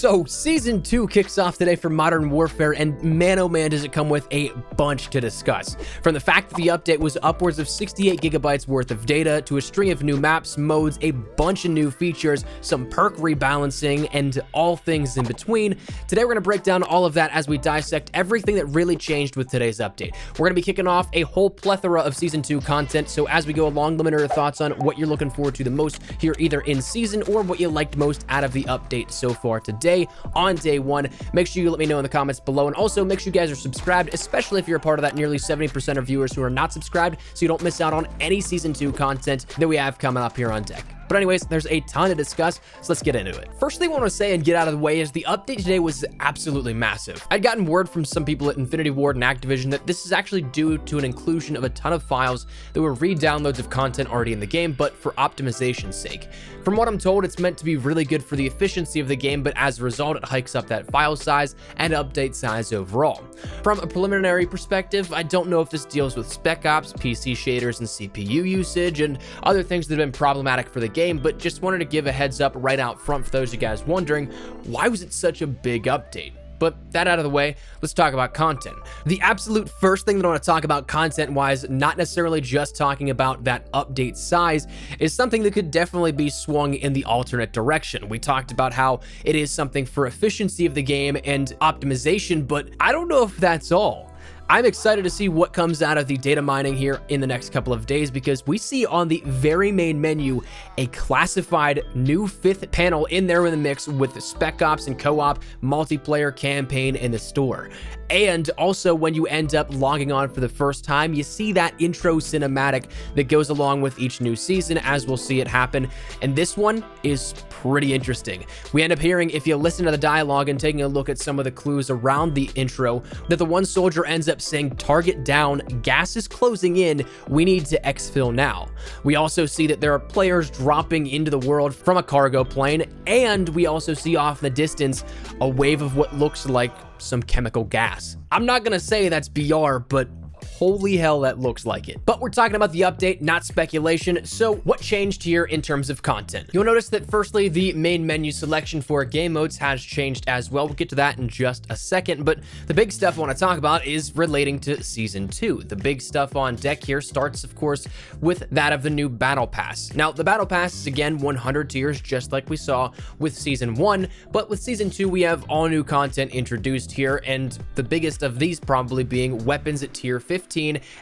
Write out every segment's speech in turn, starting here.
So, Season 2 kicks off today for Modern Warfare, and man oh man does it come with a bunch to discuss. From the fact that the update was upwards of 68 gigabytes worth of data, to a string of new maps, modes, a bunch of new features, some perk rebalancing, and all things in between. Today we're going to break down all of that as we dissect everything that really changed with today's update. We're going to be kicking off a whole plethora of Season 2 content, so as we go along, let me know your thoughts on what you're looking forward to the most here, either in season or what you liked most out of the update so far today on day one. Make sure you let me know in the comments below, and also make sure you guys are subscribed, especially if you're a part of that nearly 70% of viewers who are not subscribed, so you don't miss out on any Season 2 content that we have coming up here on deck. But anyways, there's a ton to discuss, so let's get into it. First thing I want to say and get out of the way is the update today was absolutely massive. I'd gotten word from some people at Infinity Ward and Activision that this is actually due to an inclusion of a ton of files that were re-downloads of content already in the game, but for optimization's sake. From what I'm told, it's meant to be really good for the efficiency of the game, but as a result, it hikes up that file size and update size overall. From a preliminary perspective, I don't know if this deals with Spec Ops, PC shaders, and CPU usage, and other things that have been problematic for the game, but just wanted to give a heads up right out front for those of you guys wondering, why was it such a big update? But that out of the way, let's talk about content. The absolute first thing that I want to talk about content-wise, not necessarily just talking about that update size, is something that could definitely be swung in the alternate direction. We talked about how it is something for efficiency of the game and optimization, but I don't know if that's all. I'm excited to see what comes out of the data mining here in the next couple of days, because we see on the very main menu a classified new 5th panel in there in the mix with the Spec Ops and co-op multiplayer campaign in the store. And also, when you end up logging on for the first time, you see that intro cinematic that goes along with each new season, as we'll see it happen. And this one is pretty interesting. We end up hearing, if you listen to the dialogue and taking a look at some of the clues around the intro, that the one soldier ends up saying, "Target down, gas is closing in, we need to exfil now." We also see that there are players dropping into the world from a cargo plane, and we also see off in the distance a wave of what looks like some chemical gas. I'm not gonna say that's BR, but holy hell, that looks like it. But we're talking about the update, not speculation. So what changed here in terms of content? You'll notice that firstly, the main menu selection for game modes has changed as well. We'll get to that in just a second, but the big stuff I want to talk about is relating to Season 2. The big stuff on deck here starts, of course, with that of the new Battle Pass. Now, the Battle Pass is again 100 tiers, just like we saw with Season 1, but with Season 2, we have all new content introduced here, and the biggest of these probably being weapons at tier 15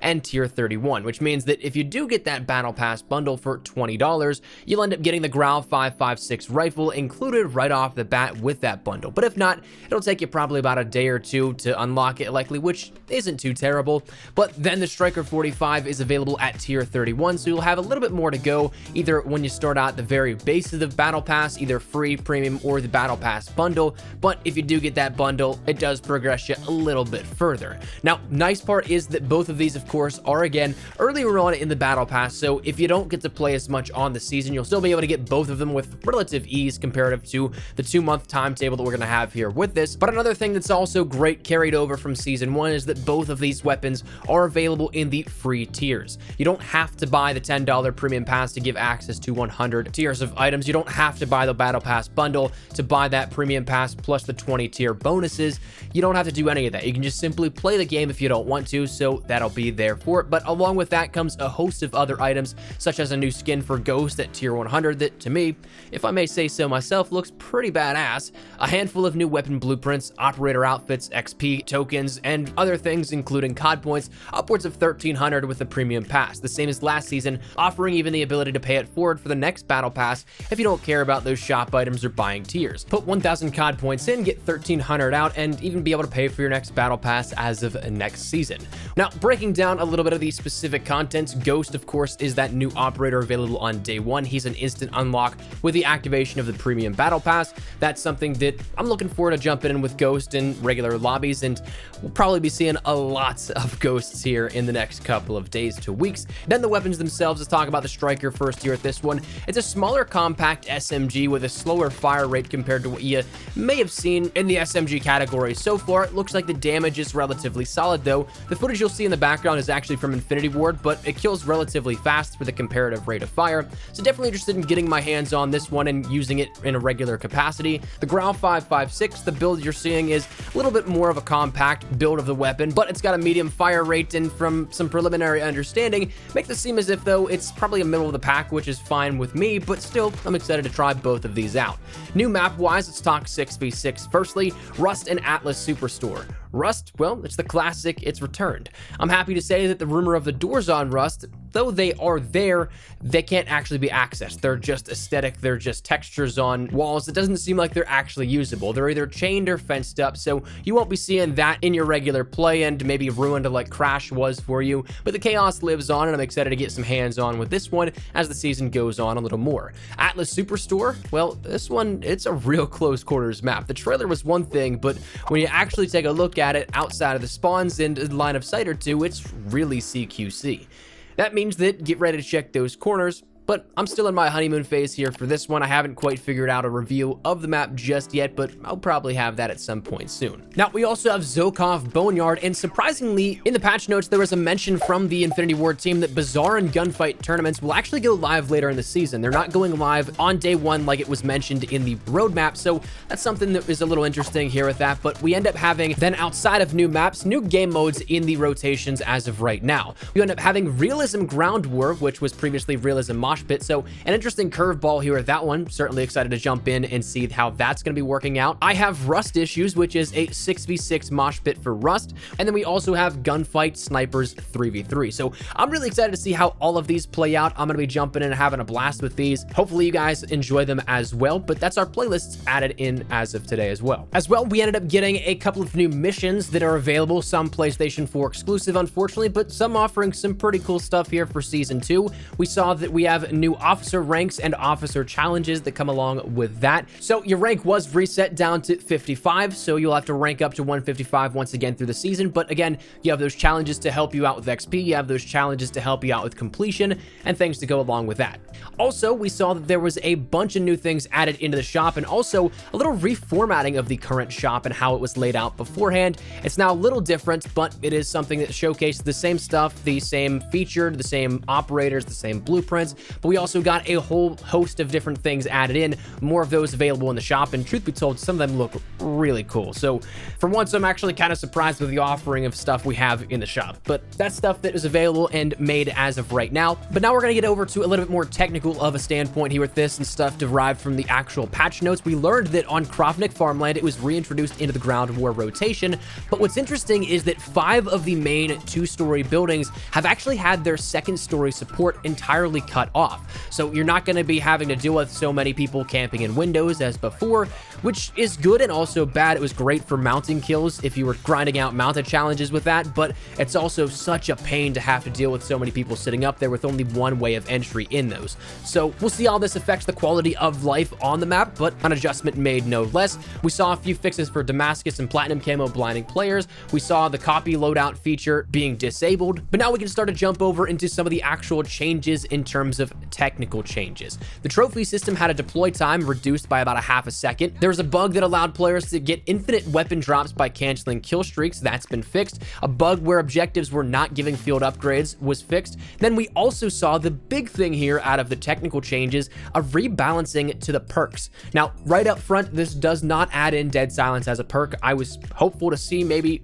and tier 31, which means that if you do get that Battle Pass bundle for $20, you'll end up getting the Grau 5.56 rifle included right off the bat with that bundle. But if not, it'll take you probably about a day or two to unlock it likely, which isn't too terrible. But then the Striker 45 is available at tier 31, so you'll have a little bit more to go, either when you start out the very base of the Battle Pass, either free, premium, or the Battle Pass bundle. But if you do get that bundle, it does progress you a little bit further. Now, nice part is that both of these, of course, are again earlier on in the Battle Pass, so if you don't get to play as much on the season, you'll still be able to get both of them with relative ease comparative to the 2-month timetable that we're going to have here with this. But another thing that's also great carried over from Season 1 is that both of these weapons are available in the free tiers. You don't have to buy the $10 premium pass to give access to 100 tiers of items. You don't have to buy the Battle Pass bundle to buy that premium pass plus the 20 tier bonuses. You don't have to do any of that. You can just simply play the game if you don't want to, so that'll be there for it. But along with that comes a host of other items, such as a new skin for Ghost at tier 100 that, to me, if I may say so myself, looks pretty badass, a handful of new weapon blueprints, operator outfits, XP tokens, and other things including COD points, upwards of 1,300 with the premium pass, the same as last season, offering even the ability to pay it forward for the next Battle Pass if you don't care about those shop items or buying tiers. Put 1,000 COD points in, get 1,300 out, and even be able to pay for your next Battle Pass as of next season. Now, breaking down a little bit of the specific contents, Ghost, of course, is that new operator available on day one. He's an instant unlock with the activation of the premium Battle Pass. That's something that I'm looking forward to jumping in with Ghost in regular lobbies, and we'll probably be seeing a lot of Ghosts here in the next couple of days to weeks. Then the weapons themselves, let's talk about the Striker first here at this one. It's a smaller compact SMG with a slower fire rate compared to what you may have seen in the SMG category. So far, it looks like the damage is relatively solid, though. The footage you'll see in the background is actually from Infinity Ward, but it kills relatively fast with a comparative rate of fire, so definitely interested in getting my hands on this one and using it in a regular capacity. The Grau 5.56, the build you're seeing is a little bit more of a compact build of the weapon, but it's got a medium fire rate, and from some preliminary understanding, makes it seem as if though it's probably a middle of the pack, which is fine with me, but still, I'm excited to try both of these out. New map-wise, let's talk 6v6. Firstly, Rust and Atlas Superstore. Rust, well, it's the classic, it's returned. I'm happy to say that the rumor of the doors on Rust, though they are there, they can't actually be accessed. They're just aesthetic, they're just textures on walls. It doesn't seem like they're actually usable. They're either chained or fenced up, so you won't be seeing that in your regular play and maybe ruined like Crash was for you, but the chaos lives on, and I'm excited to get some hands on with this one as the season goes on a little more. Atlas Superstore, well, this one, it's a real close quarters map. The trailer was one thing, but when you actually take a look at it outside of the spawns and line of sight or two, it's really CQC. That means that get ready to check those corners, but I'm still in my honeymoon phase here for this one. I haven't quite figured out a review of the map just yet, but I'll probably have that at some point soon. Now, we also have Zokov Boneyard, and surprisingly, in the patch notes, there was a mention from the Infinity Ward team that Bazaar and Gunfight tournaments will actually go live later in the season. They're not going live on day one like it was mentioned in the roadmap, so that's something that is a little interesting here with that, but we end up having, then outside of new maps, new game modes in the rotations as of right now. We end up having Realism Ground War, which was previously Realism Mosh Pit, so an interesting curveball here with that one. Certainly excited to jump in and see how that's going to be working out. I have Rust Issues, which is a 6v6 mosh pit for Rust, and then we also have Gunfight Snipers 3v3. So I'm really excited to see how all of these play out. I'm going to be jumping in and having a blast with these. Hopefully you guys enjoy them as well, but that's our playlists added in as of today as well. We ended up getting a couple of new missions that are available, some PlayStation 4 exclusive, unfortunately, but some offering some pretty cool stuff here for Season 2. We saw that we have new officer ranks and officer challenges that come along with that. So your rank was reset down to 55, so you'll have to rank up to 155 once again through the season, but again, you have those challenges to help you out with XP, you have those challenges to help you out with completion, and things to go along with that. Also, we saw that there was a bunch of new things added into the shop, and also a little reformatting of the current shop and how it was laid out beforehand. It's now a little different, but it is something that showcased the same stuff, the same featured, the same operators, the same blueprints, but we also got a whole host of different things added in, more of those available in the shop, and truth be told, some of them look really cool. So for once, I'm actually kind of surprised with the offering of stuff we have in the shop, but that's stuff that is available and made as of right now. But now we're going to get over to a little bit more technical of a standpoint here with this and stuff derived from the actual patch notes. We learned that on Krovnik Farmland, it was reintroduced into the Ground War rotation, but what's interesting is that 5 of the main 2-story buildings have actually had their 2nd story support entirely cut off. So you're not going to be having to deal with so many people camping in windows as before, which is good and also bad. It was great for mounting kills if you were grinding out mounted challenges with that, but it's also such a pain to have to deal with so many people sitting up there with only one way of entry in those. So we'll see how this affects the quality of life on the map, but an adjustment made no less. We saw a few fixes for Damascus and Platinum Camo blinding players. We saw the copy loadout feature being disabled, but now we can start to jump over into some of the actual changes in terms of technical changes. The trophy system had a deploy time reduced by about a half a second. There was a bug that allowed players to get infinite weapon drops by canceling kill streaks. That's been fixed. A bug where objectives were not giving field upgrades was fixed. Then we also saw the big thing here out of the technical changes, a rebalancing to the perks. Now, right up front, this does not add in Dead Silence as a perk. I was hopeful to see maybe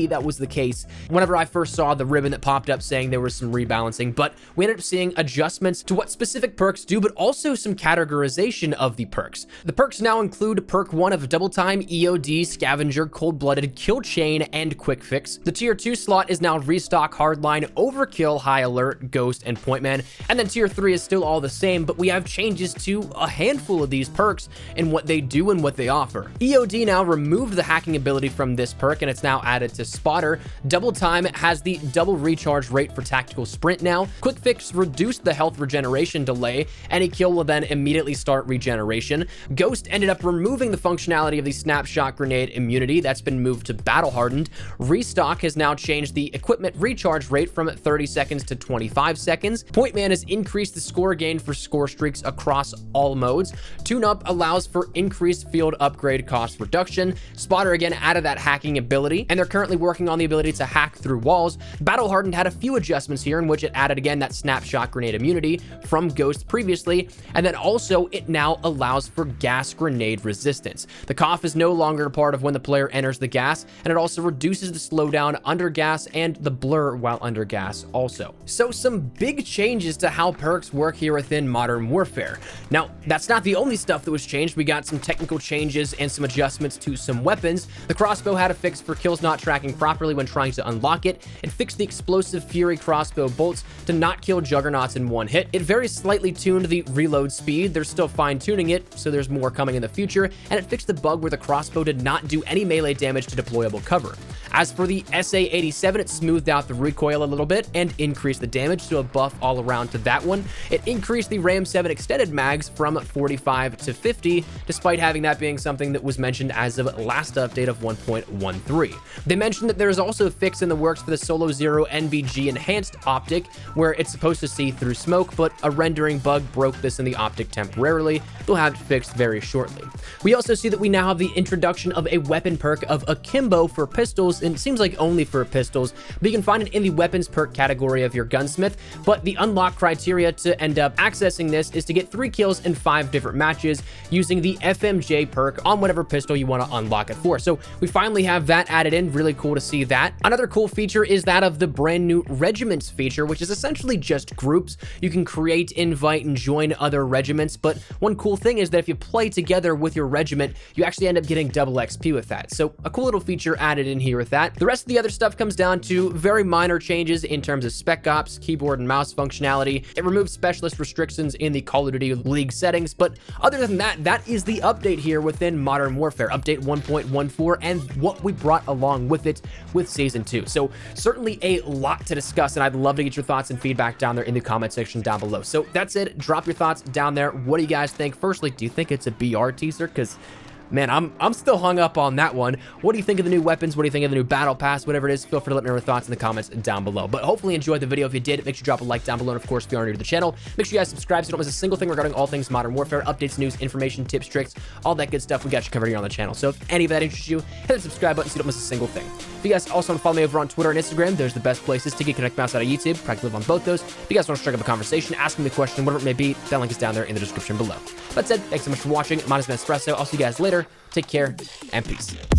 that was the case whenever I first saw the ribbon that popped up saying there was some rebalancing, but we ended up seeing adjustments to what specific perks do, but also some categorization of the perks. The perks now include perk 1 of Double Time, EOD, Scavenger, Cold-Blooded, Kill Chain, and Quick Fix. The tier 2 slot is now Restock, Hardline, Overkill, High Alert, Ghost, and Point Man, and then tier 3 is still all the same, but we have changes to a handful of these perks and what they do and what they offer. EOD now removed the hacking ability from this perk, and it's now added to Spotter. Double Time has the double recharge rate for tactical sprint now. Quick Fix reduced the health health regeneration delay. Any kill will then immediately start regeneration. Ghost ended up removing the functionality of the snapshot grenade immunity. That's been moved to battle hardened. Restock has now changed the equipment recharge rate from 30 seconds to 25 seconds. Point Man has increased the score gain for score streaks across all modes. Tune Up allows for increased field upgrade cost reduction. Spotter again added that hacking ability, and they're currently working on the ability to hack through walls. Battle Hardened had a few adjustments here in which it added again that snapshot grenade immunity from Ghost previously, and then also it now allows for gas grenade resistance. The cough is no longer a part of when the player enters the gas, and it also reduces the slowdown under gas and the blur while under gas also. So some big changes to how perks work here within Modern Warfare. Now, that's not the only stuff that was changed. We got some technical changes and some adjustments to some weapons. The crossbow had a fix for kills not tracking properly when trying to unlock it. It fixed the explosive Fury crossbow bolts to not kill juggernauts in one hit. It very slightly tuned the reload speed. They're still fine-tuning it, so there's more coming in the future. And it fixed the bug where the crossbow did not do any melee damage to deployable cover. As for the SA-87, it smoothed out the recoil a little bit and increased the damage, so a buff all around to that one. It increased the RAM-7 extended mags from 45 to 50, despite having that being something that was mentioned as of last update of 1.13. They mentioned that there is also a fix in the works for the Solo Zero NVG enhanced optic, where it's supposed to see through smoke, but a rendering bug broke this in the optic temporarily. They'll have it fixed very shortly. We also see that we now have the introduction of a weapon perk of Akimbo for pistols, and it seems like only for pistols, but you can find it in the weapons perk category of your gunsmith. But the unlock criteria to end up accessing this is to get 3 kills in 5 different matches using the FMJ perk on whatever pistol you want to unlock it for. So we finally have that added in. Really cool to see that. Another cool feature is that of the brand new regiments feature, which is essentially just groups. You can create, invite, and join other regiments, but one cool thing is that if you play together with your regiment, you actually end up getting double XP with that. So a cool little feature added in here with that. The rest of the other stuff comes down to very minor changes in terms of spec ops, keyboard and mouse functionality. It removes specialist restrictions in the Call of Duty League settings, but other than that, that is the update here within Modern Warfare, update 1.14, and what we brought along with it with Season 2. So certainly a lot to discuss, and I'd love to get your thoughts and feedback down there in the comment section down below. So that's it. Drop your thoughts down there. What do you guys think? Firstly, do you think it's a BR teaser? Because man, I'm still hung up on that one. What do you think of the new weapons? What do you think of the new battle pass? Whatever it is, feel free to let me know your thoughts in the comments down below. But hopefully you enjoyed the video. If you did, make sure you drop a like down below. And of course, if you are new to the channel, make sure you guys subscribe so you don't miss a single thing regarding all things Modern Warfare, updates, news, information, tips, tricks, all that good stuff we got you covered here on the channel. So if any of that interests you, hit the subscribe button so you don't miss a single thing. If you guys also want to follow me over on Twitter and Instagram, there's the best places to get connected outside of YouTube. Practically live on both those. If you guys want to strike up a conversation, ask me the question, whatever it may be, that link is down there in the description below. That said, thanks so much for watching. Mine has been Espresso. I'll see you guys later. Take care and peace.